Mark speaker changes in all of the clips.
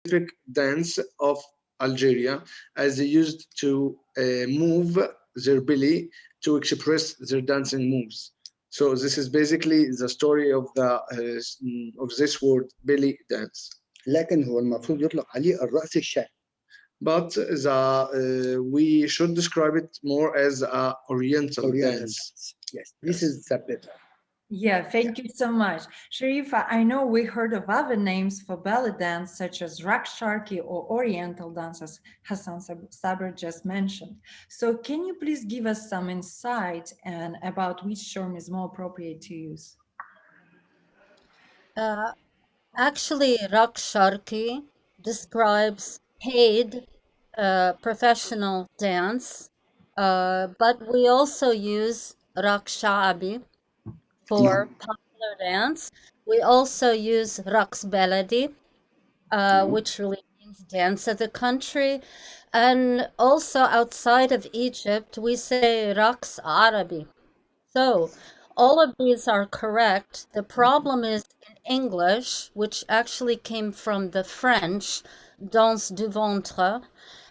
Speaker 1: specific dance of Algeria, as they used to move their belly to express their dancing moves. So this is basically the story of this word belly dance.
Speaker 2: لكن هو المفروض يطلق عليه الرقص الشعبي.
Speaker 1: But we should describe it more as a Oriental dance.
Speaker 2: Yes, this is the better.
Speaker 3: Yeah, thank you so much. Sherifa, I know we heard of other names for belly dance, such as Raksharki or Oriental dances, Hassan Saber just mentioned. So can you please give us some insight and about which term is more appropriate to use?
Speaker 4: Actually, Raksharki describes paid professional dance, but we also use Rakshabi for popular dance. We also use Raqs Baladi, which really means dance of the country. And also outside of Egypt, we say Raqs Arabi. So all of these are correct. The problem is in English, which actually came from the French, danse du ventre.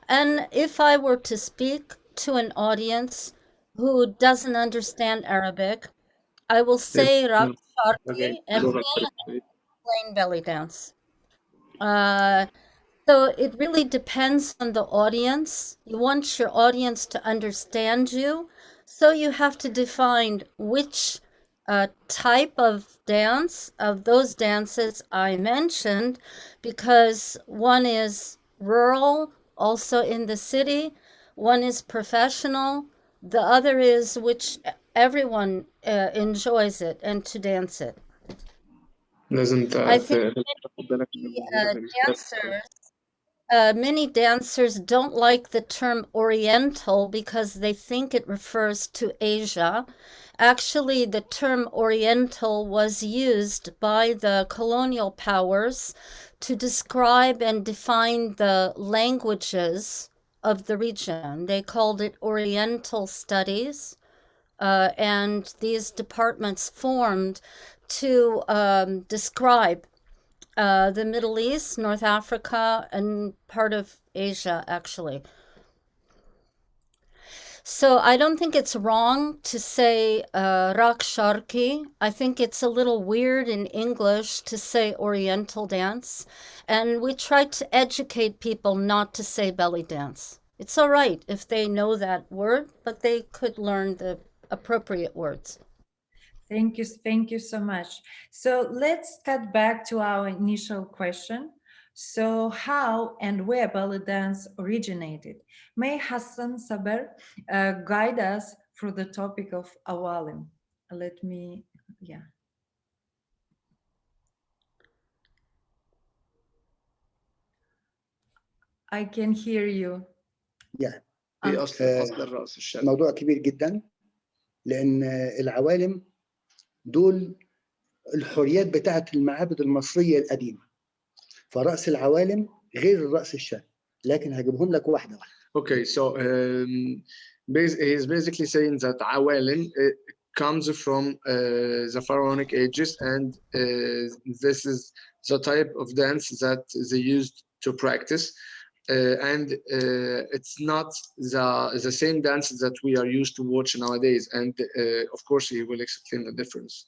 Speaker 4: And if I were to speak to an audience who doesn't understand Arabic, I will say Raqs Sharqi and then plain belly dance. So it really depends on the audience. You want your audience to understand you, so you have to define which type of dance of those dances I mentioned, because one is rural, also in the city, one is professional, the other is which everyone enjoys it and to dance it. I think many dancers don't like the term Oriental because they think it refers to Asia. Actually, the term Oriental was used by the colonial powers to describe and define the languages of the region. They called it Oriental Studies, and these departments formed to describe the Middle East, North Africa, and part of Asia, actually. So I don't think it's wrong to say Raksharki. I think it's a little weird in English to say Oriental dance. And we try to educate people not to say belly dance. It's all right if they know that word, but they could learn the appropriate words.
Speaker 3: Thank you so much. So let's cut back to our initial question. So how and where belly dance originated? May Hassan Saber guide us through the topic of awalim. Let me, yeah. I can hear you.
Speaker 2: يعني
Speaker 1: ايه اصل الرأس الشعبي؟
Speaker 2: موضوع كبير جدا، لأن العوالم دول الحريات بتاعة المعابد المصرية القديمة، فرأس العوالم غير الرأس الشعبي، لكن هجيبهم لك واحدة واحدة.
Speaker 1: Okay, so he's basically saying that awalim comes from the Pharaonic ages, and this is the type of dance that they used to practice. And it's not the same dance that we are used to watch nowadays. And of course, he will explain the difference.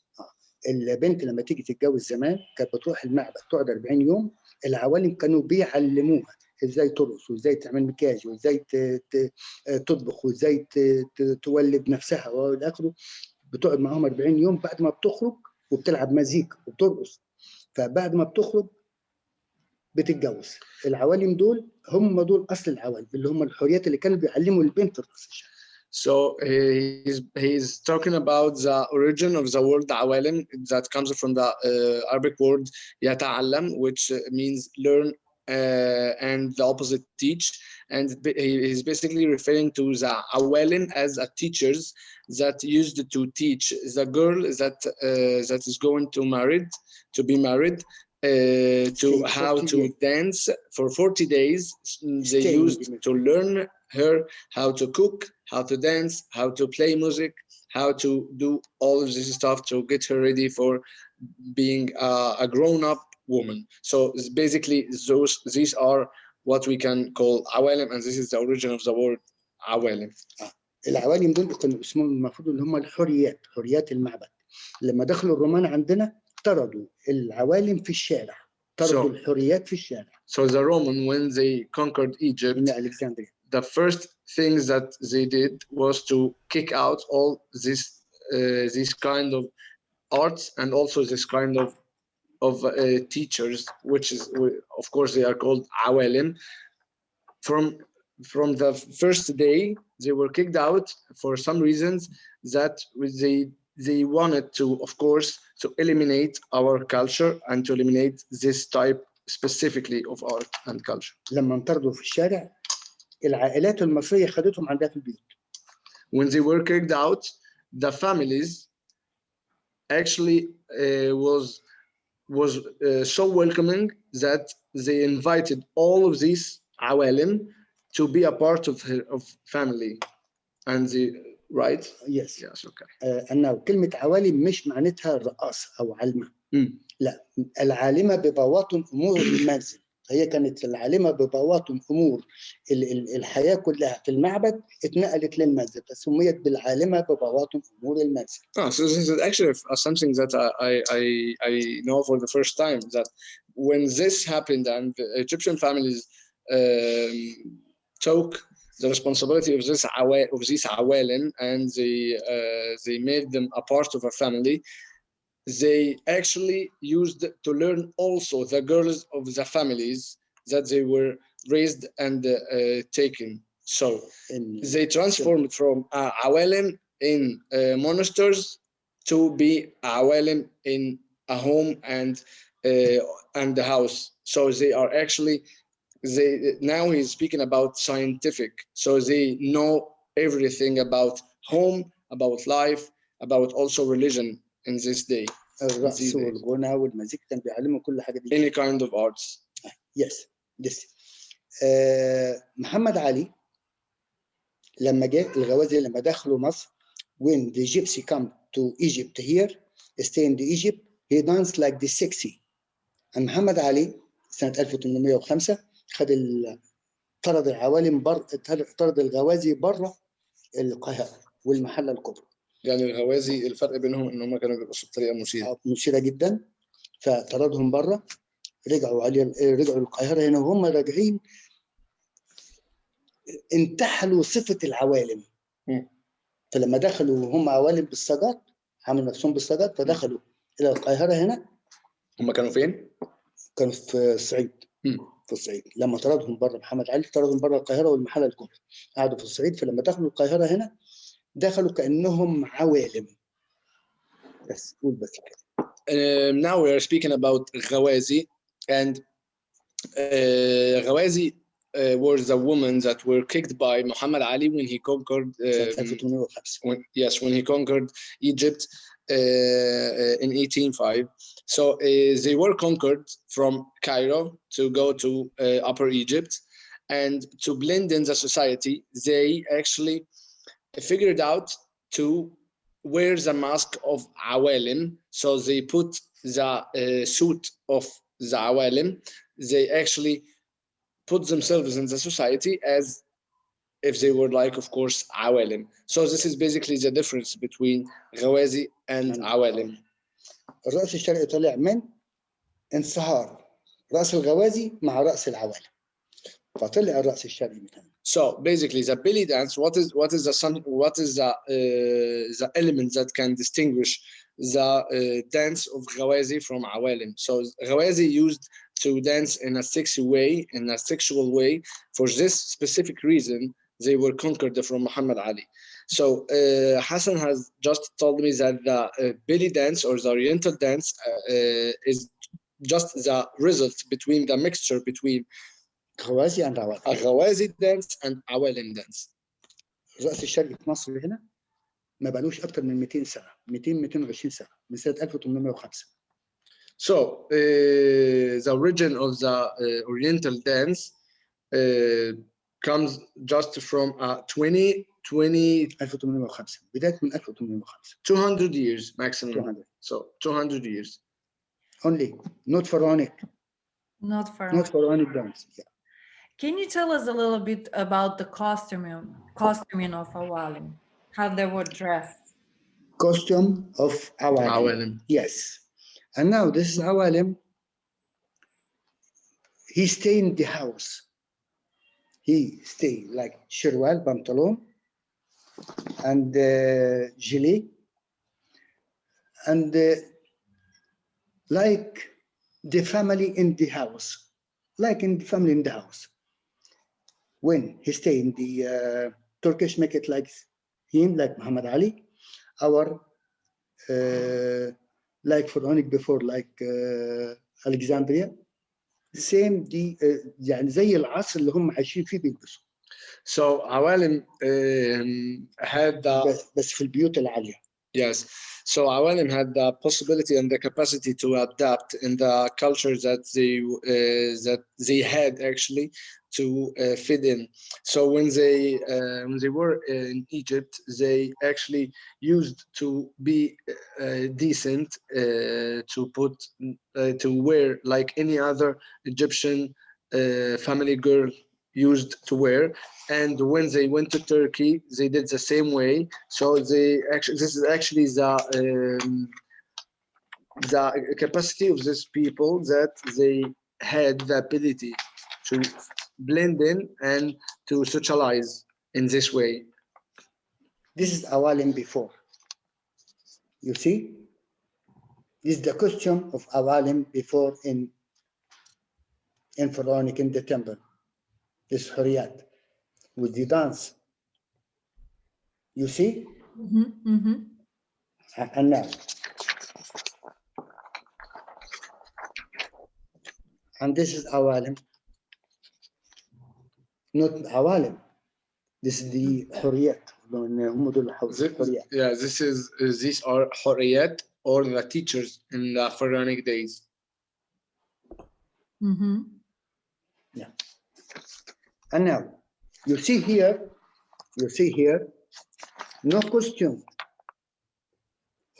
Speaker 2: البنت لما تيجي تتجوز زمان كانت بتروح المعبد تقعد 40 يوم، العوالم كانوا بيعلموها ازاي ترقص وازاي تعمل مكياج وازاي تطبخ وازاي تولد نفسها والى اخره. بتقعد معاهم 40 يوم، بعد ما بتخرج وبتلعب مزيكا وبترقص، فبعد ما بتخرج بتتجوز. العوالم دول هم دول اصل العوالم، اللي هم الحريات اللي كانوا بيعلموا البنت الرقص.
Speaker 1: So he's talking about the origin of the word awalim that comes from the Arabic word yata'allam, which means learn, and the opposite teach. And he's basically referring to the awalim as a teachers that used to teach the girl that is going to be married to how to dance for 40 days. They used to learn her how to cook, how to dance, how to play music, how to do all of this stuff to get her ready for being a grown-up woman. So it's basically these are what we can call عوالم, and this is the origin of the word عوالم.
Speaker 2: العوالم دول كانوا اسمهم المفروض اللي هم الحريات، حريات المعبد. لما دخلوا الرومان عندنا طردوا العوالم في الشارع، طردوا الحريات في الشارع.
Speaker 1: So the Roman, when they conquered Egypt,
Speaker 2: in Alexandria,
Speaker 1: the first things that they did was to kick out all this kind of arts and also this kind of teachers, which is, of course, they are called awalim. From the first day, they were kicked out for some reasons that they wanted to, of course, to eliminate our culture and to eliminate this type specifically of art and culture.
Speaker 2: لما انطردوا في الشارع العائلات المصرية خدتهم عندها في البيوت.
Speaker 1: When they were kicked out, the families actually was so welcoming that they invited all of these awalim to be a part of family. And right?
Speaker 2: Yes.
Speaker 1: Yes, okay.
Speaker 2: أنه كلمة عوالم مش معناتها رقاصة أو علمة. لا، العالمة ببواطن أمور المنزل. هي كانت العالمة ببواطن أمور الحياة كلها في المعبد اتنقلت للمنزل فسميت بالعالمة ببواطن أمور المنزل.
Speaker 1: So this is actually something that I know for the first time, that when this happened and the Egyptian families took the responsibility of these awalim and they made them a part of a family, they actually used to learn also the girls of the families that they were raised and taken. So they transformed from awalim in monasteries to be awalim in a home and the house. So they are actually, now he's speaking about scientific. So they know everything about home, about life, about also religion in this day.
Speaker 2: الرقص والغنى والمزيكا كان بيعلموا كل حاجة دي.
Speaker 1: Any kind of arts.
Speaker 2: Yes. محمد علي لما جاء الغوازي لما دخلوا مصر, when the gypsy come to Egypt here, stay in Egypt, he danced like the sexy. and محمد علي سنة 1805 طرد العوالم طرد الغوازي بره القاهرة والمحلة الكبرى.
Speaker 1: يعني الغوازي الفرق بينهم ان هم كانوا بيرقصوا بطريقه
Speaker 2: مثيره جدا, فطردهم بره, رجعوا القاهره هنا وهم راجعين انتحلوا صفه العوالم. فلما دخلوا هم عوالم بالسجاد, عملوا نفسهم بالسجاد, فدخلوا الى القاهره هنا.
Speaker 1: هم كانوا فين؟
Speaker 2: كانوا في الصعيد. في الصعيد. لما طردهم بره محمد علي طردهم بره القاهره والمحله الكبرى, قعدوا في الصعيد. فلما دخلوا القاهره هنا دخلوا كأنهم عوالم. بس قول بس كده.
Speaker 1: Now we are speaking about Ghawazi, and Ghawazi were the women that were kicked by Muhammad Ali when he conquered when he conquered Egypt in 1805. So they were conquered from Cairo to go to Upper Egypt, and to blend in the society, they actually figured out to wear the mask of awalim. So they put the suit of the awalim. They actually put themselves in the society as if they were like, of course, awalim. So this is basically the difference between Ghawazi and awalim.
Speaker 2: الرأس الشرقي طلع من انصهار رأس الغوازي مع رأس العوالم, فطلع الرأس الشرقي من هنا.
Speaker 1: So basically, the belly dance. What is the element that can distinguish the dance of Ghawazi from Awalim? So Ghawazi used to dance in a sexy way, in a sexual way. For this specific reason, they were conquered from Muhammad Ali. So Hassan has just told me that the belly dance or the Oriental dance is just the result between the mixture between
Speaker 2: غوازي and عوالم.
Speaker 1: Ghawazi dance and Awalim dance.
Speaker 2: الرأس الشرقي في مصر هنا ما بقالوش أكتر من 200 سنة, 220 سنة, من سنة 1805.
Speaker 1: So the origin of the Oriental dance comes just from
Speaker 2: 1805, بداية من 1805.
Speaker 1: 200 years maximum.
Speaker 2: 200.
Speaker 1: So 200 years.
Speaker 2: only, not pharaonic,
Speaker 3: Not
Speaker 2: not
Speaker 3: pharaonic.
Speaker 2: pharaonic dance. Yeah.
Speaker 3: Can you tell us a little bit about the costuming of Awalim, how they were dressed?
Speaker 2: Costume of awalim.
Speaker 1: Awalim.
Speaker 2: Yes. And now this is awalim. He stay in the house. He stay like shirwal, pantalon, and gilet, and like the family in the house, like in the family in the house. When he stay in the Turkish, make it like him, like Muhammad Ali, our like Pharaonic before, like Alexandria. same دي يعني زي العصر اللي هم عايشين فيه بيلبسوا.
Speaker 1: So Awalim had the
Speaker 2: بس في البيوت العالية.
Speaker 1: yes. So Awalim had the possibility and the capacity to adapt in the culture that they had actually to fit in. So when they were in Egypt, they actually used to be decent, to wear like any other Egyptian family girl used to wear. And when they went to Turkey, they did the same way. So this is actually the capacity of these people, that they had the ability to blend in and to socialize in this way.
Speaker 2: This is awalim before. You see? This is the costume of awalim before in Pharaonic, in the temple. This hurriyat with the dance. You see? And now. And this is awalim. Not awalim. This is the hurriyat.
Speaker 1: Yeah, these are hurriyat, or the teachers in the Pharaonic days.
Speaker 2: Yeah. And now you see here, no costume.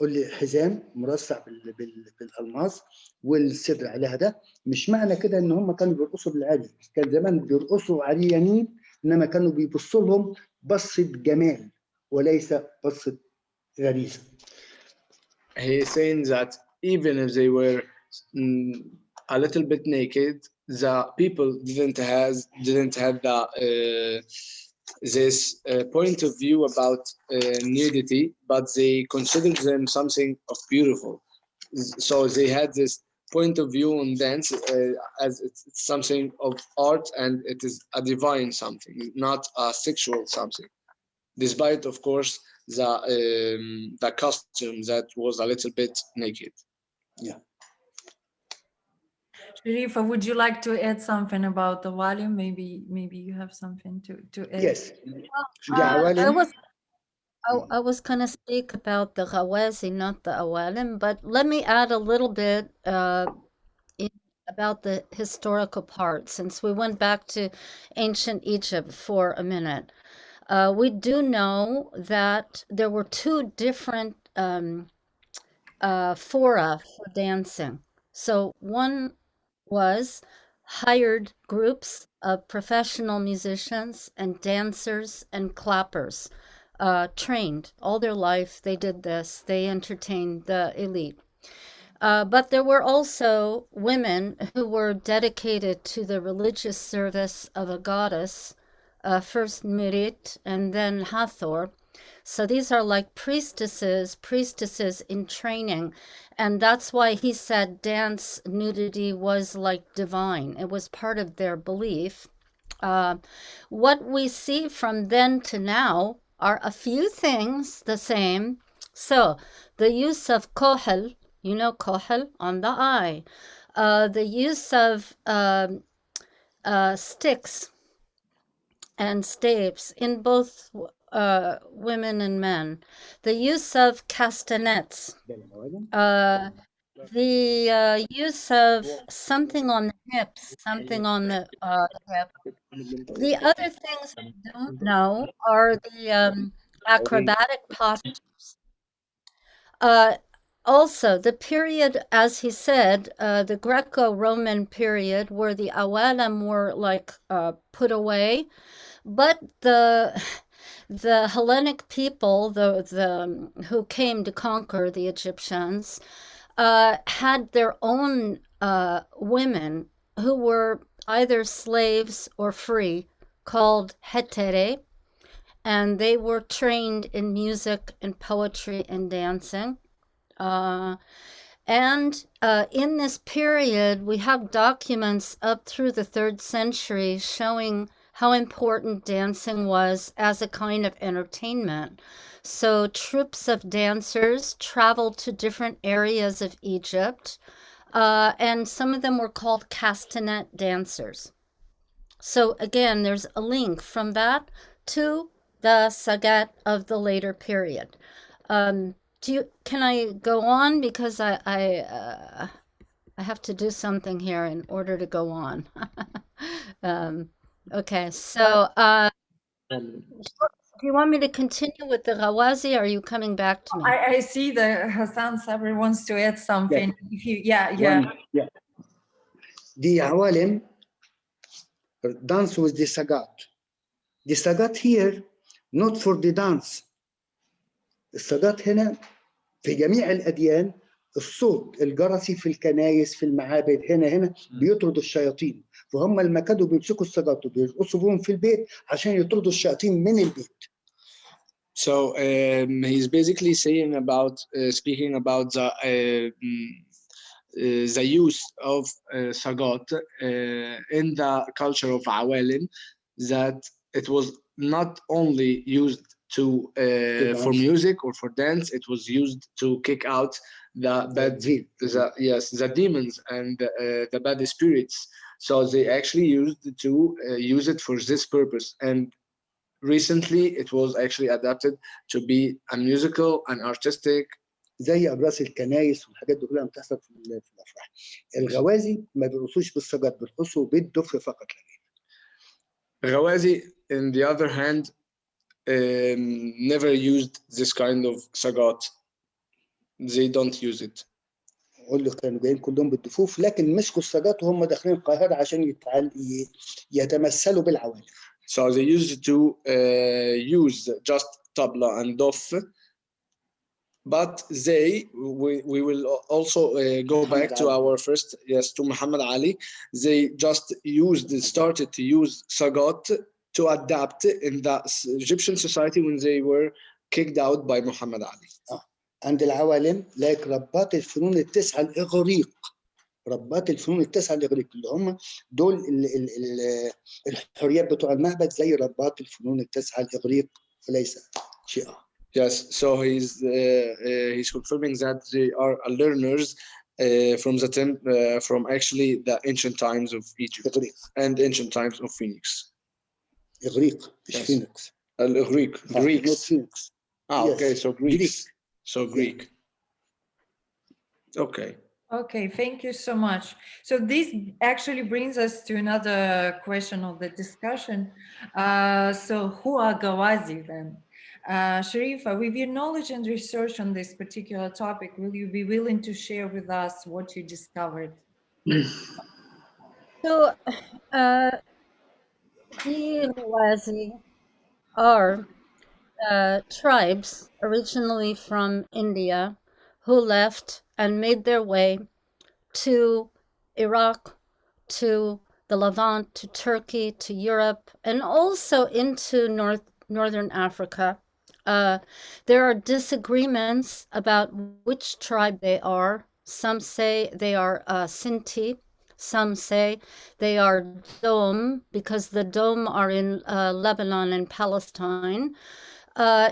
Speaker 2: اللي حزام مرصع بالالماس والصدر عليها ده. مش معنى كده ان هم كانوا بيرقصوا بالعالي، كان زمان بيرقصوا عريانين، انما كانوا بيبصوا لهم بصه جمال وليس بصه غريزه.
Speaker 1: He is saying that even if they were a little bit naked, the people didn't have the this point of view about nudity, but they considered them something of beautiful. So they had this point of view on dance as it's something of art, and it is a divine something, not a sexual something. Despite, of course, the costume that was a little bit naked.
Speaker 2: Yeah.
Speaker 3: Sherifa, would you like to add something about the volume? Maybe you have something to add.
Speaker 2: Yes.
Speaker 4: I was going to speak about the Ghawazi, not the Awalim, but let me add a little bit about the historical part, since we went back to ancient Egypt for a minute. We do know that there were two different fora for dancing. So one was hired groups of professional musicians and dancers and clappers, trained all their life. They did this, they entertained the elite. But there were also women who were dedicated to the religious service of a goddess, first Mirit and then Hathor. So these are like priestesses in training. And that's why he said dance nudity was like divine. It was part of their belief. What we see from then to now are a few things the same. So the use of kohel, you know, kohel on the eye, the use of sticks and staves in both women and men, the use of castanets, the use of something on the hips, something on the hip. The other things I don't know are the acrobatic postures. Also, the period, as he said, the Greco-Roman period, where the awalam were like put away, but the Hellenic people, the who came to conquer the Egyptians, had their own women who were either slaves or free, called hetere, and they were trained in music and poetry and dancing. And in this period, we have documents up through the 3rd century showing how important dancing was as a kind of entertainment. So troops of dancers traveled to different areas of Egypt, and some of them were called castanet dancers. So again, there's a link from that to the Sagat of the later period. Can I go on, because I have to do something here in order to go on. Okay, so do you want me to continue with the Ghawazi, or are you coming back to me?
Speaker 3: I see that Hassan Saber wants to add something. Yeah.
Speaker 2: The awalim dance with the sagat. The sagat here not for the dance. الساجات هنا في جميع الأديان الصوت الجرسي في الكنايس في المعابد هنا بيطرد الشياطين، فهم لما كانوا بيمسكوا الساجات وبيرقصوا بهم في البيت عشان يطردوا الشياطين من البيت.
Speaker 1: So he's basically saying about speaking about the use of sagat in the culture of Awalim, that it was not only used to for music or for dance, it was used to kick out the bad the demons and the bad spirits. So they actually used to use it for this purpose, and recently it was actually adapted to be a musical and artistic.
Speaker 2: زي أبراس الكنايس والحاجات دي كلها بتحصل في الأفراح. الغوازي ما بيرقصوش بالسجاد، بيرقصوا بالدف فقط.
Speaker 1: Ghawazi, in the other hand, never used this kind of sagat. They don't use it.
Speaker 2: قول له كانوا جايين كلهم بالدفوف، لكن مسكوا السجات وهم داخلين القاهرة عشان يتمثلوا بالعوالم.
Speaker 1: So they used to use just tabla and dof, but we will also go back to our first, to Muhammad Ali. They just started to use sagat to adapt in the Egyptian society when they were kicked out by Muhammad Ali.
Speaker 2: عند العوالم لك ربات الفنون التسعة الإغريق، ربات الفنون التسعة الإغريق اللي هم دول الحريات بتوع المعبد زي ربات الفنون التسعة الإغريق، وليس شيء آخر.
Speaker 1: Yes, so he's confirming that they are learners from actually the ancient times of Egypt and ancient times of Phoenix.
Speaker 2: إغريق مش فينيكس.
Speaker 1: الإغريق Greeks. Okay, so Greeks. So Greek. Okay.
Speaker 3: Okay, thank you so much. So this actually brings us to another question of the discussion. So who are Ghawazi then? Sherifa, with your knowledge and research on this particular topic, will you be willing to share with us what you discovered?
Speaker 4: So, the Ghawazi are tribes originally from India who left and made their way to Iraq, to the Levant, to Turkey, to Europe, and also into Northern Africa. There are disagreements about which tribe they are. Some say they are Sinti. Some say they are Dom, because the Dom are in Lebanon and Palestine.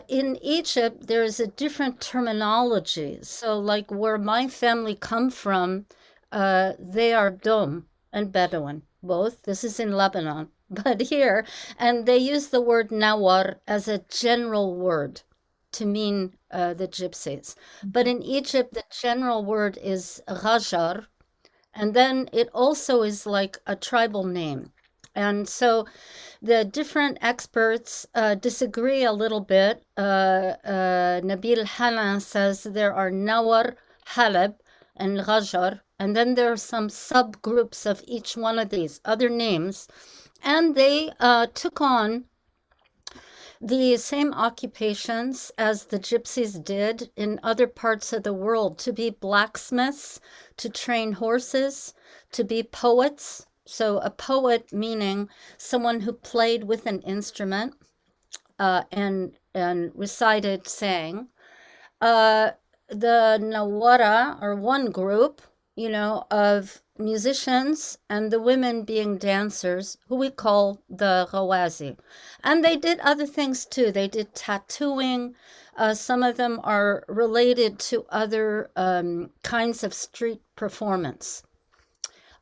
Speaker 4: In Egypt, there is a different terminology. So like where my family come from, they are Dom and Bedouin, both. This is in Lebanon. But here, and they use the word Nawar as a general word to mean the gypsies. But in Egypt, the general word is Ghajar, and then it also is like a tribal name. And so the different experts disagree a little bit. Nabil Hanan says there are Nawar Halab, and Ghajar. And then there are some subgroups of each one of these other names. And they took on the same occupations as the gypsies did in other parts of the world, to be blacksmiths, to train horses, to be poets. So a poet meaning someone who played with an instrument and recited, sang. The Nawara, or one group, of musicians, and the women being dancers, who we call the Ghawazi. And they did other things too. They did tattooing. Some of them are related to other kinds of street performance.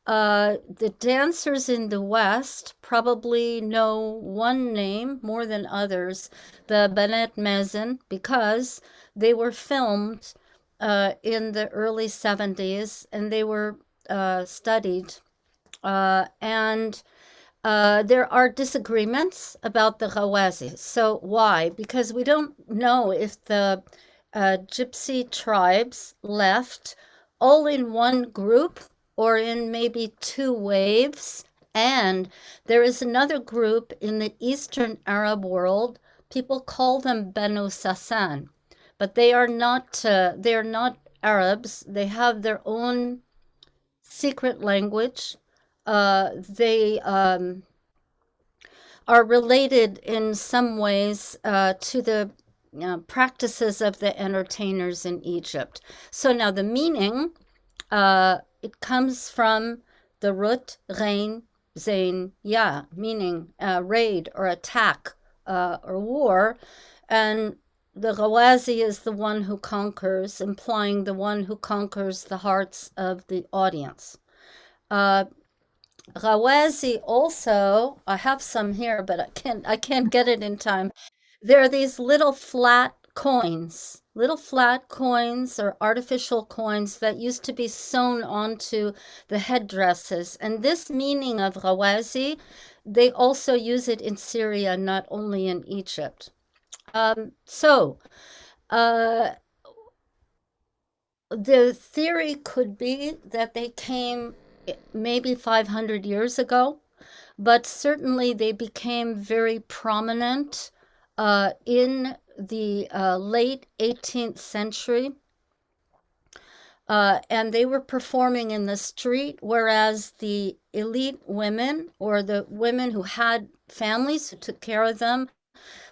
Speaker 4: The dancers in the West probably know one name more than others, the Banat Mazen, because they were filmed in the early 70s, and they were studied. And there are disagreements about the Ghawazi. So why? Because we don't know if the gypsy tribes left all in one group or in maybe two waves. And there is another group in the Eastern Arab world. People call them Banu Sassan, but they are not Arabs. They have their own secret language. They are related in some ways to the practices of the entertainers in Egypt. So now the meaning, it comes from the root Ghain, Zain, Ya, meaning raid or attack or war. And the Ghawazi is the one who conquers, implying the one who conquers the hearts of the audience. Ghawazi also, I have some here, but I can't get it in time. There are these little flat coins or artificial coins that used to be sewn onto the headdresses. And this meaning of Ghawazi, they also use it in Syria, not only in Egypt. The theory could be that they came maybe 500 years ago, but certainly they became very prominent in the late 18th century. And they were performing in the street, whereas the elite women, or the women who had families who took care of them,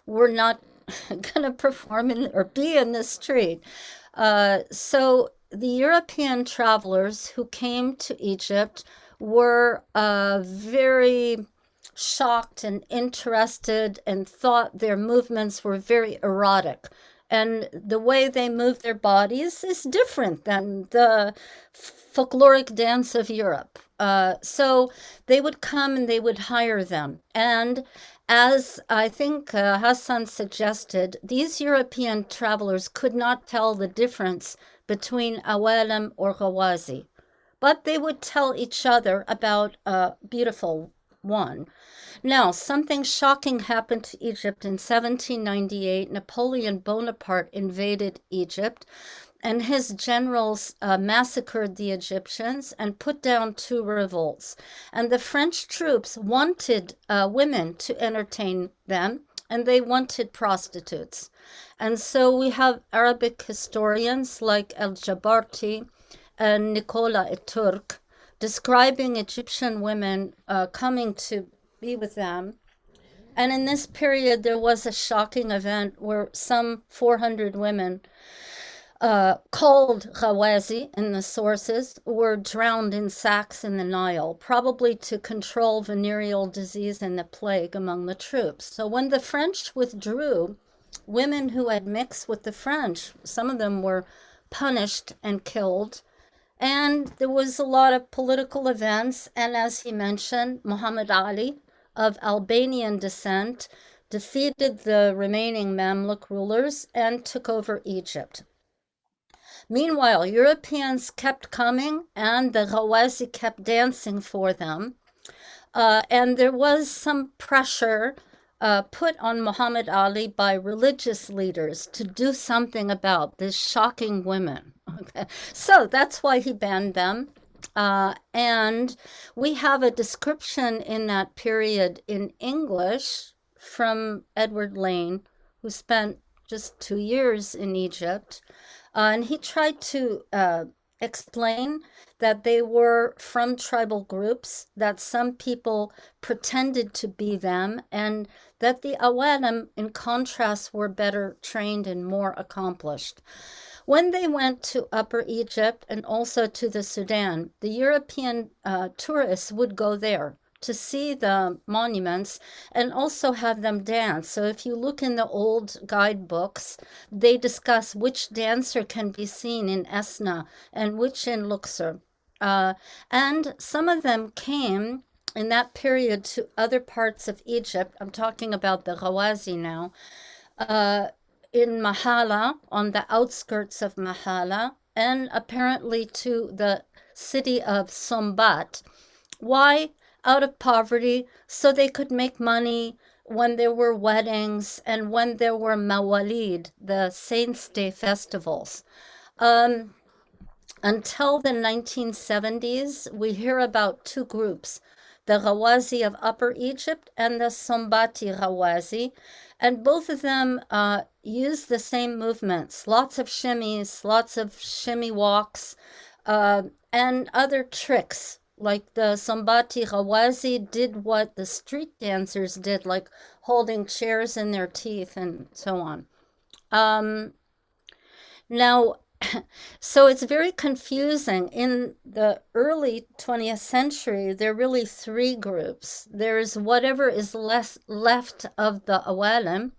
Speaker 4: were not going to perform or be in the street. So the European travelers who came to Egypt were very shocked and interested, and thought their movements were very erotic. And the way they move their bodies is different than the folkloric dance of Europe. So they would come and they would hire them. And as I think Hassan suggested, these European travelers could not tell the difference between awalim or Ghawazi, but they would tell each other about a beautiful one. Now, something shocking happened to Egypt in 1798. Napoleon Bonaparte invaded Egypt, and his generals massacred the Egyptians and put down 2 revolts. And the French troops wanted women to entertain them, and they wanted prostitutes. And so we have Arabic historians like El-Jabarti and Nicola Eturk describing Egyptian women coming to be with them. And in this period, there was a shocking event where some 400 women called Ghawazi in the sources were drowned in sacks in the Nile, probably to control venereal disease and the plague among the troops. So when the French withdrew, women who had mixed with the French, some of them were punished and killed. And there was a lot of political events. And as he mentioned, Muhammad Ali, of Albanian descent, defeated the remaining Mamluk rulers and took over Egypt. Meanwhile, Europeans kept coming, and the Ghawazi kept dancing for them. And there was some pressure put on Muhammad Ali by religious leaders to do something about these shocking women. Okay. So that's why he banned them. And we have a description in that period in English from Edward Lane, who spent just 2 years in Egypt. And he tried to explain that they were from tribal groups, that some people pretended to be them, and that the Awalim, in contrast, were better trained and more accomplished. When they went to Upper Egypt and also to the Sudan, the European tourists would go there to see the monuments and also have them dance. So if you look in the old guidebooks, they discuss which dancer can be seen in Esna and which in Luxor. And some of them came in that period to other parts of Egypt. I'm talking about the Ghawazi now. In Mahala, on the outskirts of Mahala, and apparently to the city of Sombat. Why? Out of poverty, so they could make money when there were weddings and when there were Mawalid, the Saints' Day festivals. Until the 1970s, we hear about two groups, the Ghawazi of Upper Egypt and the Sombati Ghawazi, and both of them use the same movements, lots of shimmies, lots of shimmy walks, and other tricks. Like the Sombati Ghawazi did what the street dancers did, like holding chairs in their teeth and so on. Now, so it's very confusing. In the early 20th century, there are really three groups. There's whatever is left of the Awalim,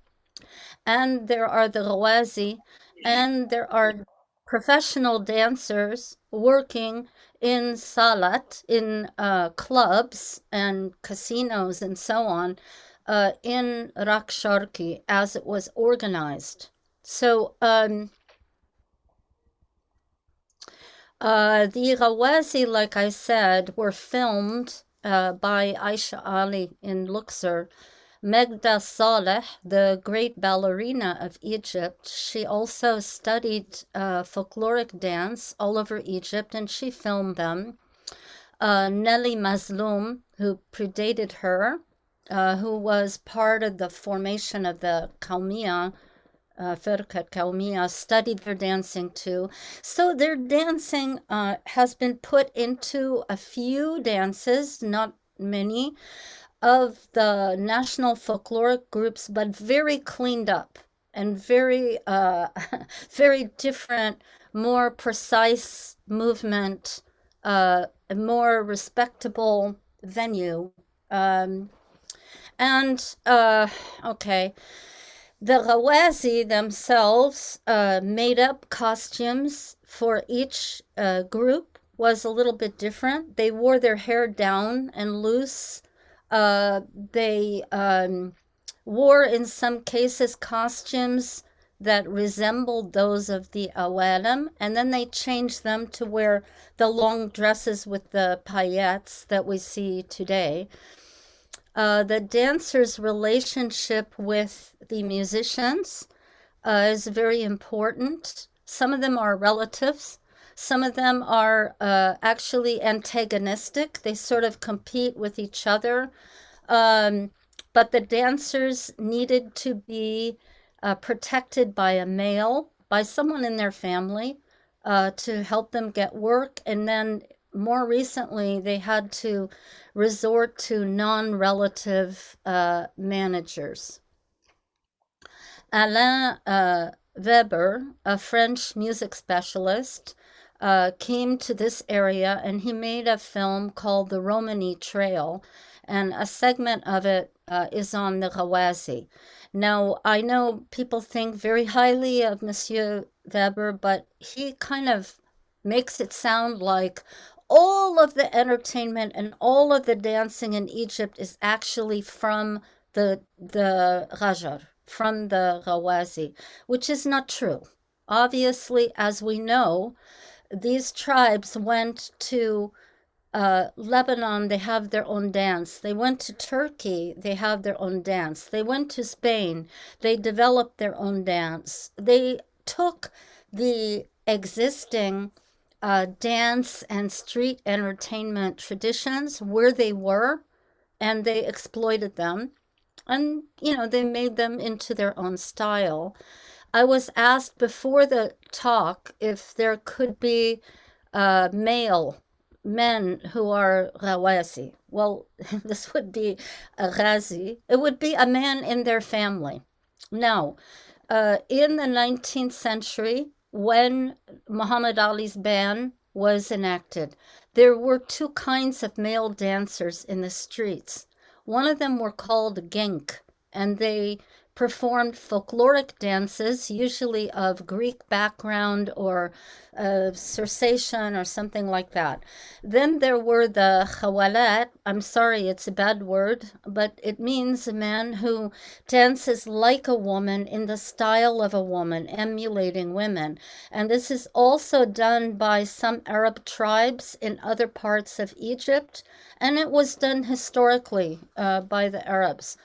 Speaker 4: and there are the Ghawazi, and there are professional dancers working in salat, in clubs and casinos and so on, in Raksharki as it was organized. So, the Ghawazi, like I said, were filmed by Aisha Ali in Luxor. Megda Saleh, the great ballerina of Egypt, she also studied folkloric dance all over Egypt, and she filmed them. Nelly Mazloum, who predated her, who was part of the formation of the Kaumia, Firkat Kaumia, studied their dancing too. So their dancing has been put into a few dances, not many, of the national folkloric groups, but very cleaned up and very, very different, more precise movement, a more respectable venue. Okay. The Ghawazi themselves made up costumes for each group, was a little bit different. They wore their hair down and loose. They wore, in some cases, costumes that resembled those of the Awalim, and then they changed them to wear the long dresses with the paillettes that we see today. The dancers' relationship with the musicians is very important. Some of them are relatives. Some of them are actually antagonistic. They sort of compete with each other. But the dancers needed to be protected by a male, by someone in their family, to help them get work. And then more recently, they had to resort to non-relative managers. Alain Weber, a French music specialist, came to this area and he made a film called The Romany Trail, and a segment of it is on the Ghawazi. Now, I know people think very highly of Monsieur Weber, but he kind of makes it sound like all of the entertainment and all of the dancing in Egypt is actually from the Ghajar, from the Ghawazi, which is not true. Obviously, as we know, these tribes went to Lebanon, they have their own dance. They went to Turkey, they have their own dance. They went to Spain, they developed their own dance. They took the existing dance and street entertainment traditions where they were, and they exploited them, and they made them into their own style. I was asked before the talk if there could be male men who are Ghawasi. Well, this would be a Ghazi. It would be a man in their family. Now, in the 19th century, when Muhammad Ali's ban was enacted, there were two kinds of male dancers in the streets. One of them were called genk, and they performed folkloric dances, usually of Greek background or Circassian or something like that. Then there were the khawalat. I'm sorry, it's a bad word, but it means a man who dances like a woman in the style of a woman, emulating women. And this is also done by some Arab tribes in other parts of Egypt, and it was done historically by the Arabs.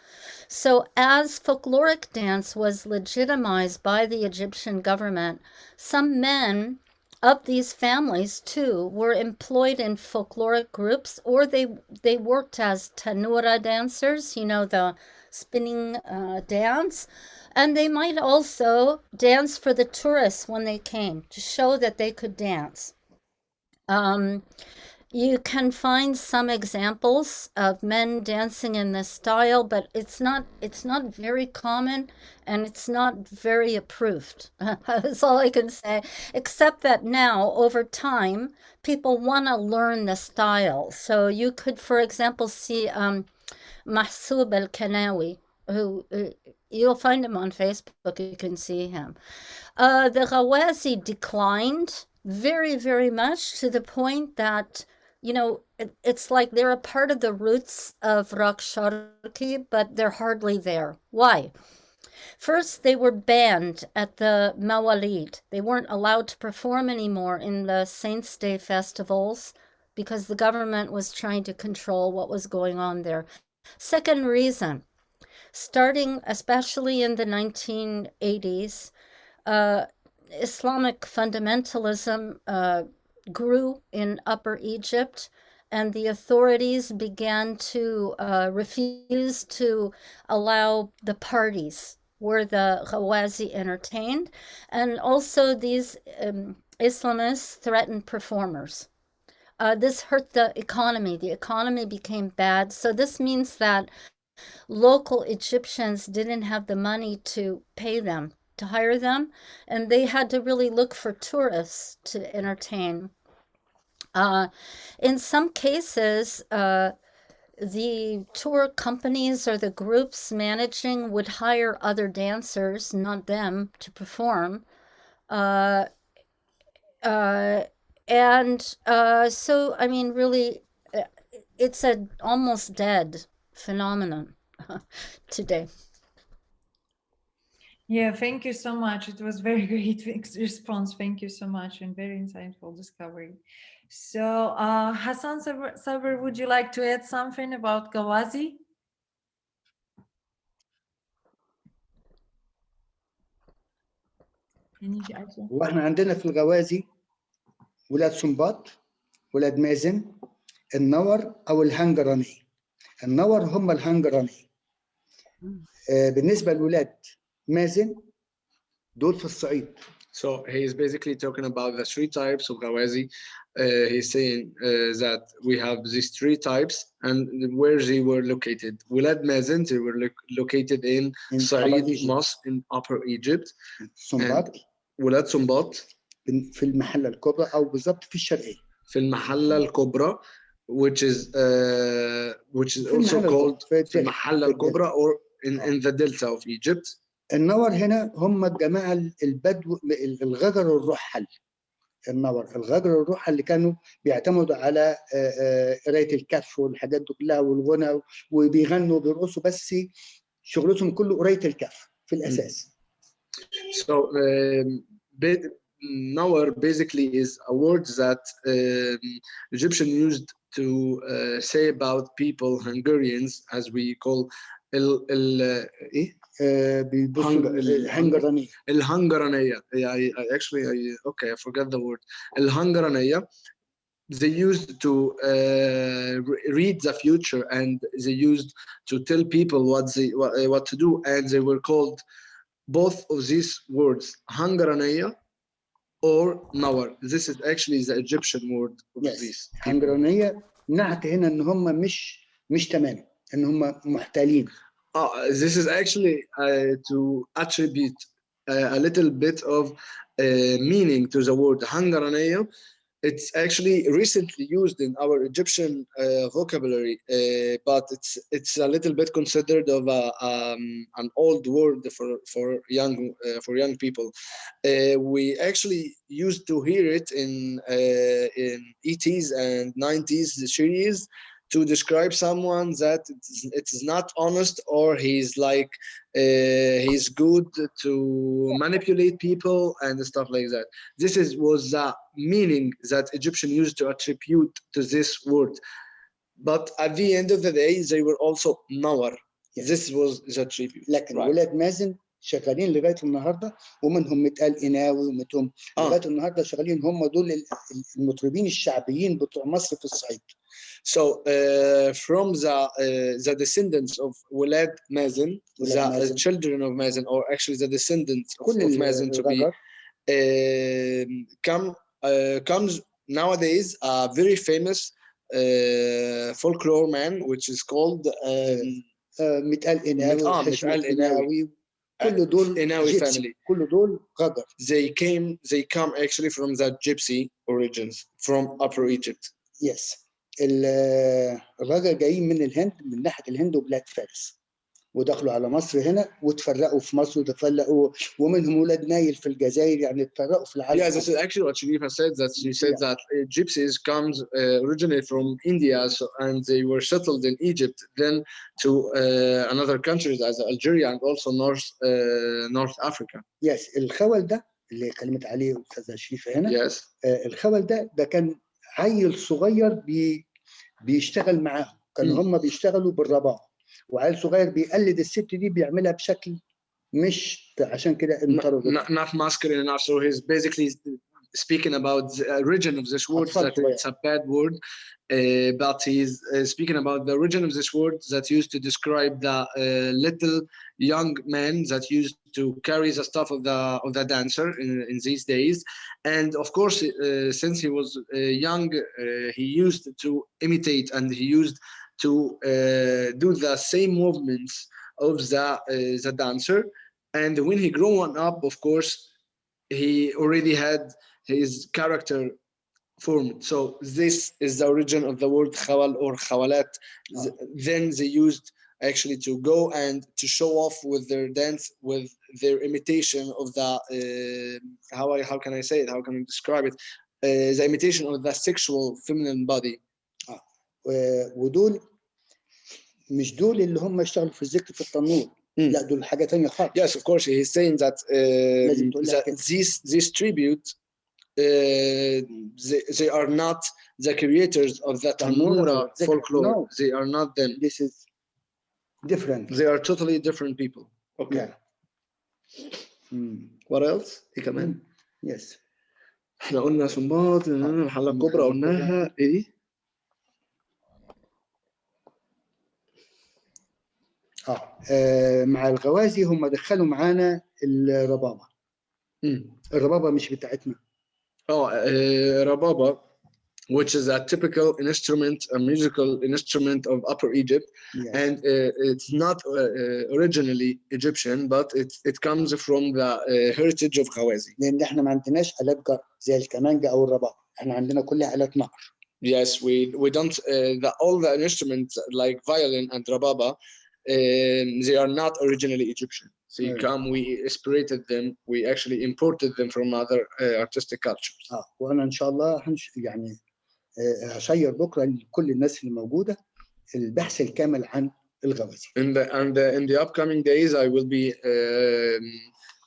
Speaker 4: So as folkloric dance was legitimized by the Egyptian government, some men of these families too were employed in folkloric groups, or they worked as tanura dancers, the spinning dance, and they might also dance for the tourists when they came to show that they could dance. You can find some examples of men dancing in this style, but it's not very common, and it's not very approved. That's all I can say, except that now, over time, people want to learn the style. So you could, for example, see Mahsoub al-Kanawi, who you'll find him on Facebook. You can see him. The Ghawazi declined very, very much, to the point that it's like they're a part of the roots of Raqs Sharqi, but they're hardly there. Why? First, they were banned at the Mawalid. They weren't allowed to perform anymore in the Saints' Day festivals because the government was trying to control what was going on there. Second reason, starting especially in the 1980s, Islamic fundamentalism grew in Upper Egypt, and the authorities began to refuse to allow the parties where the Ghawazi entertained, and also these Islamists threatened performers. This hurt the economy. The economy became bad. So this means that local Egyptians didn't have the money to pay them, to hire them, and they had to really look for tourists to entertain. In some cases, the tour companies or the groups managing would hire other dancers, not them, to perform. So, I mean, really, it's an almost dead phenomenon today.
Speaker 3: Yeah, thank you so much. It was very great response. Thank you so much, and very insightful discovery. So, Hassan, Saber, would you like to add something about Ghawazi?
Speaker 2: واحنا عندنا في الغوازي ولاد سنباط، ولاد مازن، النور او الهنجراني. النور هم الهنجراني. بالنسبه لولاد مازن دول في الصعيد.
Speaker 1: So he's basically talking about the three types of Ghawazi. He's saying that we have these three types and where they were located. Wulad Mazen, they were located in Said Mosque in Upper Egypt.
Speaker 2: سنباط
Speaker 1: Wulad Sumbat
Speaker 2: في المحلة الكبرى أو بالضبط في الشرقية.
Speaker 1: في المحلة الكبرى, which is also called في المحلة الكبرى or in the delta of Egypt.
Speaker 2: النور هنا هم الجماعة البدو الغجر الرحل. الغجر الرحل اللي كانوا بيعتمدوا على قراية الكف والحاجات دي كلها والغنى وبيغنوا وبيرقصوا، بس شغلتهم كله قراية الكف في الأساس.
Speaker 1: So Nawar basically is a word that Egyptian used to say about people, Hungarians, as we call
Speaker 2: بيبصوا الهنجرانيه.
Speaker 1: الهنجرانية. Yeah, okay, I forgot the word. الهنجرانية. They used to read the future, and they used to tell people what to do, and they were called both of these words, Hangaraniya or Nawar. This is actually the Egyptian word of these people.
Speaker 2: هنجرانيه نعت هنا ان هم مش تمام، ان هم محتالين.
Speaker 1: This is actually to attribute a little bit of meaning to the word Hangaraniya. It's actually recently used in our Egyptian vocabulary, but it's a little bit considered of an old word for young people. We actually used to hear it in ETs and 90s series to describe someone that it is not honest, or he's like he's good to manipulate people and stuff like that. This was the meaning that Egyptian used to attribute to this word. But at the end of the day, they were also nawar.
Speaker 2: Yes.
Speaker 1: This was the tribute.
Speaker 2: لكن ولاد مازن شغالين لغايه النهارده، ومنهم متقال قناوي ومتهم لغايه النهارده شغالين. هم دول المطربين الشعبيين بتوع مصر في الصعيد.
Speaker 1: So from the descendants of Walad Mazen, the children of Mazen, or actually the descendants of Mazen to be, comes nowadays a very famous folklore man, which is called
Speaker 2: متقال قناوي،
Speaker 1: متقال قناوي.
Speaker 2: كل دول
Speaker 1: Inawi family.
Speaker 2: كل دول غجر.
Speaker 1: They come actually from the gypsy origins from Upper Egypt.
Speaker 2: Yes. الغجر جايين من الهند، من ناحيه الهند وبلاد فارس، ودخلوا على مصر هنا وتفرقوا في مصر وتفرقوا، ومنهم ولاد نايل في الجزائر، يعني اتفرقوا في العالم.
Speaker 1: Yeah, this is actually what Sherifa said. That she said that gypsies originate from India, and they were settled in Egypt, then to another countries as Algeria and also North Africa.
Speaker 2: Yes. الخول ده اللي كلمت عليه أستاذة شريفة هنا.
Speaker 1: Yes.
Speaker 2: الخول ده كان عيل صغير بيشتغل معاهم، كانوا هم بيشتغلوا بالرباط، وعيل صغير بيقلد الست دي بيعملها بشكل مش عشان كده انطردوا.
Speaker 1: Not masculine enough. So he's basically speaking about the origin of this word, that it's a bad word, but he's speaking about the origin of this word that used to describe the little young man that used to carry the stuff of the dancer in these days. And of course, since he was young, he used to imitate, and he used to do the same movements of the dancer. And when he grew up, of course, he already had his character formed. So this is the origin of the word khawal or khawalat. Then they used actually to go and to show off with their dance, with their imitation of the how can I say it? How can I describe it? The imitation of the sexual feminine body.
Speaker 2: ودول مش دول اللي هم اشتغلوا في الذكر في التنور. لا، دول حاجة تانية خالص.
Speaker 1: Yes, of course. He's saying that this tribute, they are not the creators of the Tanura folklore. No. They are not them.
Speaker 2: This is different.
Speaker 1: They are totally different people. Okay. What else? إيه كمان؟
Speaker 2: Yes.
Speaker 1: احنا قلنا صنباط، الحلة الكبرى قلناها. ايه؟
Speaker 2: مع الغوازي هم دخلوا معانا الربابة. الربابة مش بتاعتنا.
Speaker 1: ربابة, which is a typical instrument, a musical instrument of Upper Egypt. Yes. And it's not originally Egyptian, but it comes from the heritage of Khawazi.
Speaker 2: لأن احنا ما عندناش آلات جر زي الكمانجة أو الربابة، احنا عندنا كلها آلات نقر.
Speaker 1: Yes, we don't all the instruments like violin and rababa, they are not originally Egyptian. We aspirated them, we actually imported them from other artistic cultures.
Speaker 2: وأنا إن شاء الله يعني هشير بكرة لكل الناس اللي موجودة البحث الكامل عن الغوازي.
Speaker 1: In the upcoming days, I will be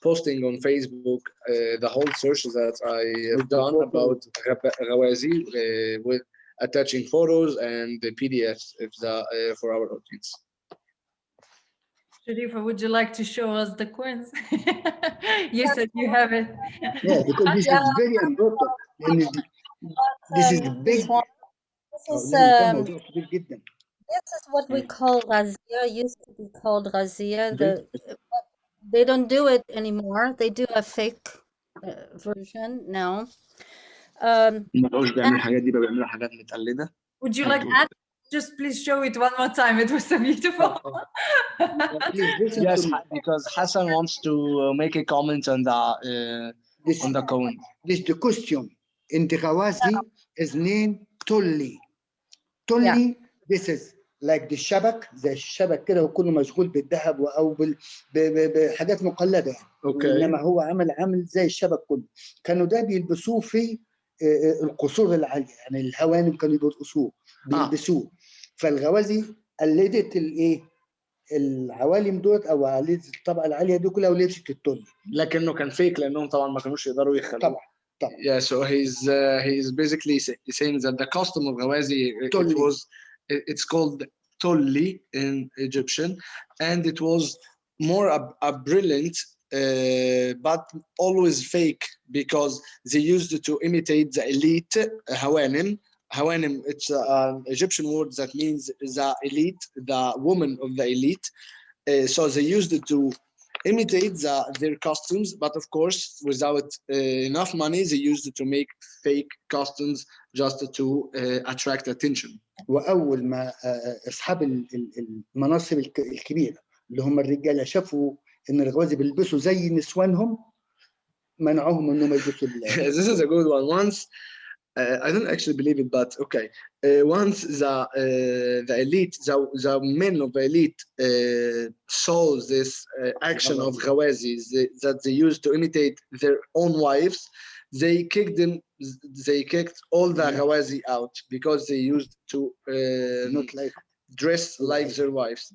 Speaker 1: posting on Facebook the whole search that I have done about Ghawazi, with attaching photos and the PDFs for our audience.
Speaker 3: Sherifa, would you like to show us the coins? You said you have it.
Speaker 2: Yeah, because this
Speaker 4: Yeah,
Speaker 2: is very important. And this is
Speaker 4: this
Speaker 2: big.
Speaker 4: one. This is
Speaker 2: لأن ده موضوع كبير جدا.
Speaker 4: this is what we call razia. Used to be called razia. They don't do it anymore. They do a fake version now.
Speaker 1: ما بقوش بيعملوا الحاجات دي، بقى بيعملوا حاجات متقلده.
Speaker 3: Would you like just please show it one more time? It was so beautiful.
Speaker 2: Please listen
Speaker 1: Yes,
Speaker 2: to me.
Speaker 1: because Hassan wants to make a comment on the coin.
Speaker 2: This the costume in the Ghawazi is named Tulli. Tulli, this is like the شبك، زي الشبك كده وكله مشغول بالذهب أو بحاجات مقلدة يعني.
Speaker 1: Okay.
Speaker 2: إنما هو عامل زي الشبك كله. كانوا ده بيلبسوه في القصور العالية، يعني الهوانم كانوا بيلبسوه. فالغوازي قلدت الايه؟ العوالم دوت او قلدت الطبقه العاليه دي كلها ولبست التل.
Speaker 1: لكنه كان فيك لانهم طبعا ما كانوش يقدروا يخلوه.
Speaker 2: طبعا.
Speaker 1: Yeah, so he's basically saying that the costume of Ghawazi, it's called Tolli in Egyptian, and it was more a brilliant but always fake, because they used to imitate the elite Hawanim. Hawanim, it's an Egyptian word that means the elite, the woman of the elite. So they used to imitate their costumes, but of course without enough money they used to make fake costumes just to attract attention.
Speaker 2: واول ما اصحاب المناصب الكبيره اللي هم الرجاله شافوا ان الغوازي بيلبسوا زي نسوانهم منعوهم انهم يلبسوا.
Speaker 1: This is a good one. Once I don't actually believe it, but okay. Once the elite, the men of the elite saw this action of Ghawazis that they used to imitate their own wives, they kicked all the Ghawazi out because they used to
Speaker 2: not like
Speaker 1: dress like their wives,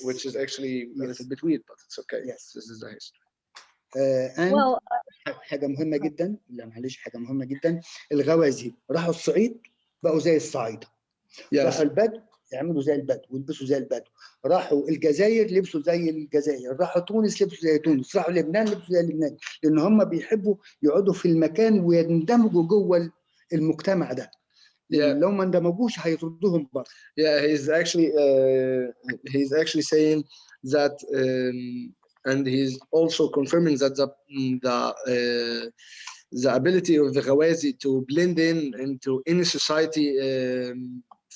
Speaker 1: which is actually a little bit weird, but it's okay.
Speaker 2: Yes,
Speaker 1: this is the history.
Speaker 2: well, حاجة مهمة جدا، لا معلش، حاجة مهمة جدا، الغوازي راحوا الصعيد بقوا زي الصعايدة. راحوا البدو يعملوا زي البدو ويلبسوا زي البدو. راحوا الجزائر لبسوا زي الجزائر. راحوا تونس لبسوا زي تونس. راحوا لبنان لبسوا زي لبنان، لأن هم بيحبوا يقعدوا في المكان ويندمجوا جوه المجتمع ده. لو ما اندمجوش هيطردوهم بره.
Speaker 1: Yeah, he's actually saying that and he's also confirming that the ability of the Ghawazi to blend in into any society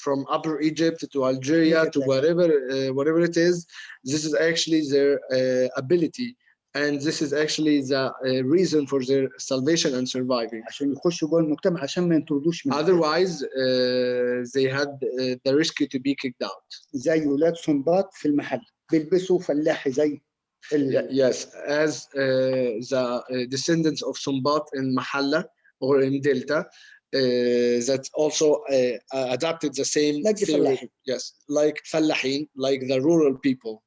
Speaker 1: from Upper Egypt to Algeria to whatever it is, this is actually their ability, and this is actually the reason for their salvation and surviving.
Speaker 2: عشان يخشوا جوه المجتمع عشان ما ينطردوش منه.
Speaker 1: Otherwise they had the risk to be kicked out.
Speaker 2: زي ولاد سنباط في المحل بيلبسوا فلاحي زي
Speaker 1: Yes, as the descendants of Sumbat in Mahalla or in Delta, that also adapted the same
Speaker 2: like
Speaker 1: theory. Yes, like Fallahin, like the rural people.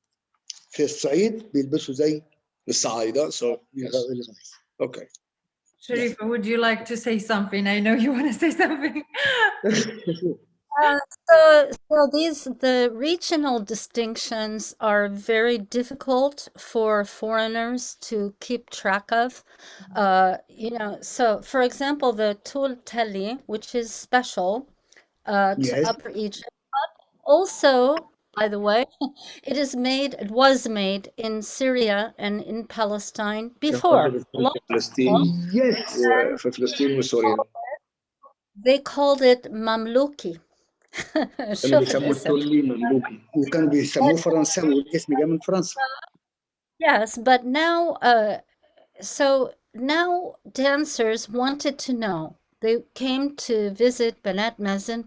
Speaker 2: في الصعيد بيلبسوا زي
Speaker 1: الصعايدة. So yes. Okay.
Speaker 3: Sherifa, would you like to say something? I know you want to say something.
Speaker 4: The regional distinctions are very difficult for foreigners to keep track of. So for example, the Tul Teli, which is special to Upper Egypt, but also, by the way, it was made in Syria and in Palestine before. They called it Mamluki.
Speaker 2: وكانوا بيسموه فرنساوي والاسم جاي من فرنسا.
Speaker 4: Yes, but now now dancers wanted to know. They came to visit Banat Mazen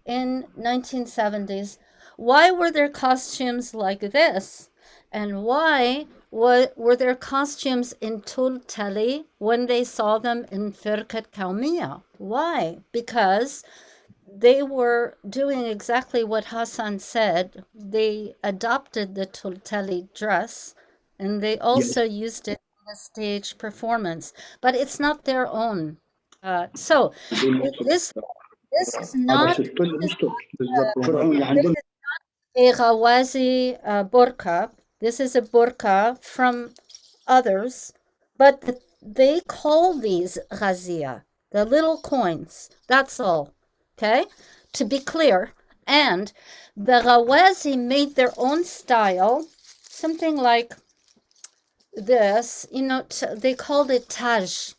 Speaker 4: in 1970s. Why were their costumes like this? And why were their costumes in Tul Tali when they saw them in Firkat Kaumia? Why? Because they were doing exactly what Hassan said. They adopted the Tultali dress, and they also used it in a stage performance. But it's not their own. So this is not a Ghawazi burqa. This is a burqa from others, but they call these ghazia, the little coins. That's all. Okay? To be clear. And the Ghawazi made their own style, something like this. They called it taj,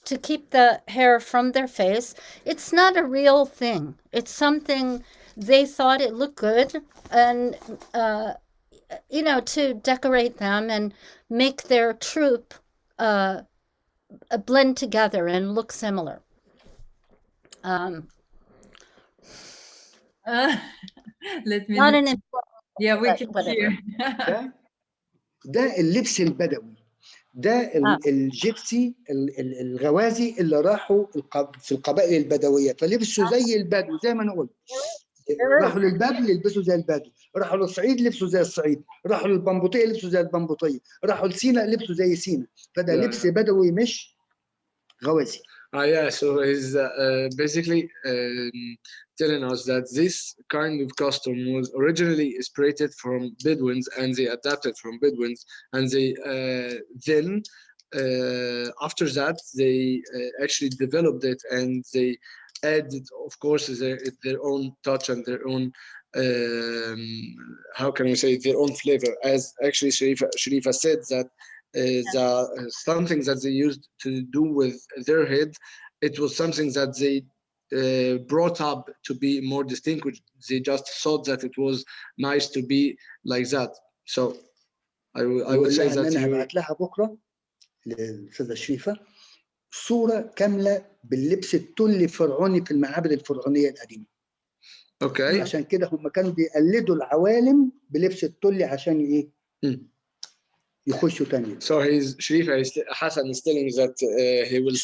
Speaker 4: to keep the hair from their face. It's not a real thing. It's something they thought it looked good, and to decorate them and make their troop blend together and look similar.
Speaker 3: Let me
Speaker 4: Not
Speaker 3: know.
Speaker 4: an important,
Speaker 3: Yeah, we
Speaker 4: but
Speaker 3: can
Speaker 4: whatever.
Speaker 3: hear.
Speaker 2: ده اللبس البدوي، ده الجيبسي الغوازي اللي راحوا في القبائل البدويه، فلبسوا زي البدو زي ما انا قلت. راحوا للبدو يلبسوا زي البدو، راحوا للصعيد لبسوا زي الصعيد، راحوا للبنبوطيه لبسوا زي البنبوطيه، راحوا لسينا لبسوا زي سينا، فده لبس بدوي مش غوازي.
Speaker 1: Yeah, so he's basically telling us that this kind of costume was originally inspired from Bedouins, and they adapted from Bedouins, and they then after that they actually developed it, and they added, of course, their own touch and their own how can we say, their own flavor. As actually Sherifa said that something that they used to do with their head, it was something that they brought up to be more distinguished. They just thought that it was nice to be like that. So I would say that
Speaker 2: انا هبعت لها بكره للاستاذه شريفه صوره كامله باللبس التلي الفرعوني في المعابد الفرعونيه القديمه.
Speaker 1: اوكي.
Speaker 2: عشان كده هم كانوا بيقلدوا العوالم بلبس التلي عشان ايه؟ يخشوا تاني.
Speaker 1: So Hassan is telling that he will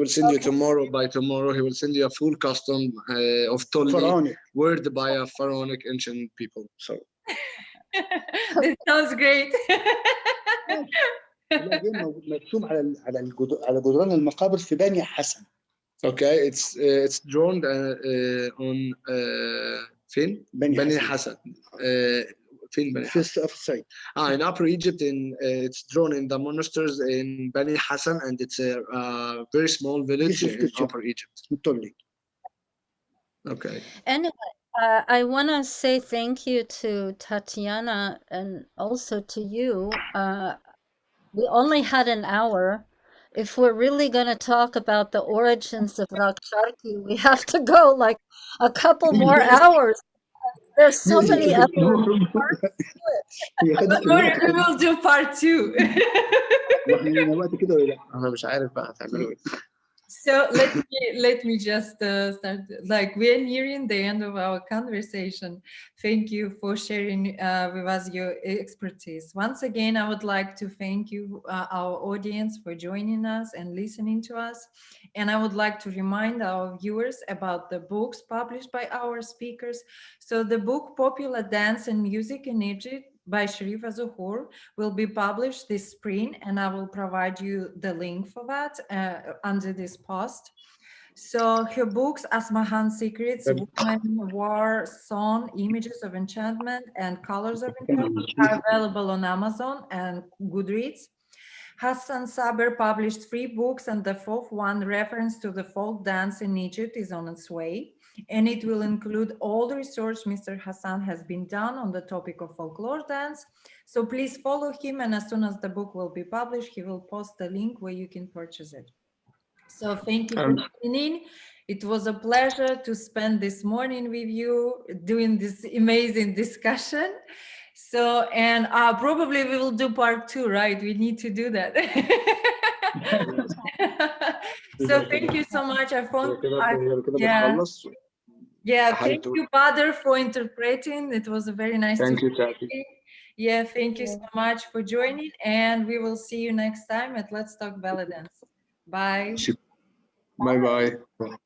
Speaker 1: send you tomorrow. By tomorrow he will send you a full costume of Tolli word by a pharaonic ancient people. So
Speaker 3: this sounds great.
Speaker 2: مرسوم على جدران المقابر في بني حسن.
Speaker 1: Okay, it's drawn on فين؟ بني حسن. فين بني حسن؟
Speaker 2: في الصعيد.
Speaker 1: In Upper Egypt, it's drawn in the monasteries in Bani Hassan, and it's a very small village in Upper Egypt. Okay.
Speaker 4: Anyway, I want to say thank you to Tatiana and also to you. We only had an hour. If we're really going to talk about the origins of Raksharki, we have to go like a couple more hours. There's so many other parts to it.
Speaker 3: Don't worry, we will do part 2.
Speaker 1: أنا مش عارف بقى هتعملوا إيه.
Speaker 3: So let me just start. Like, we're nearing the end of our conversation. Thank you for sharing with us your expertise. Once again, I would like to thank you, our audience, for joining us and listening to us. And I would like to remind our viewers about the books published by our speakers. So the book Popular Dance and Music in Egypt by Sherifa Zuhur will be published this spring, and I will provide you the link for that under this post. So her books, Asmahan's Secrets, Woman, War, Song, Images of Enchantment, and Colors of Enchantment are available on Amazon and Goodreads. Hassan Saber published 3 books, and the 4th one, Reference to the Folk Dance in Egypt, is on its way. And it will include all the research Mr. Hassan has been done on the topic of folklore dance. So please follow him, and as soon as the book will be published, he will post the link where you can purchase it. So thank you for tuning in. It was a pleasure to spend this morning with you doing this amazing discussion. So, and probably we will do part 2, right? We need to do that. So thank you so much. Thank you, Badr, for interpreting. It was a very nice.
Speaker 1: Thank you, Kathy.
Speaker 3: Yeah, thank you so much for joining, and we will see you next time at Let's Talk Belly Dance. Bye.
Speaker 1: Bye bye.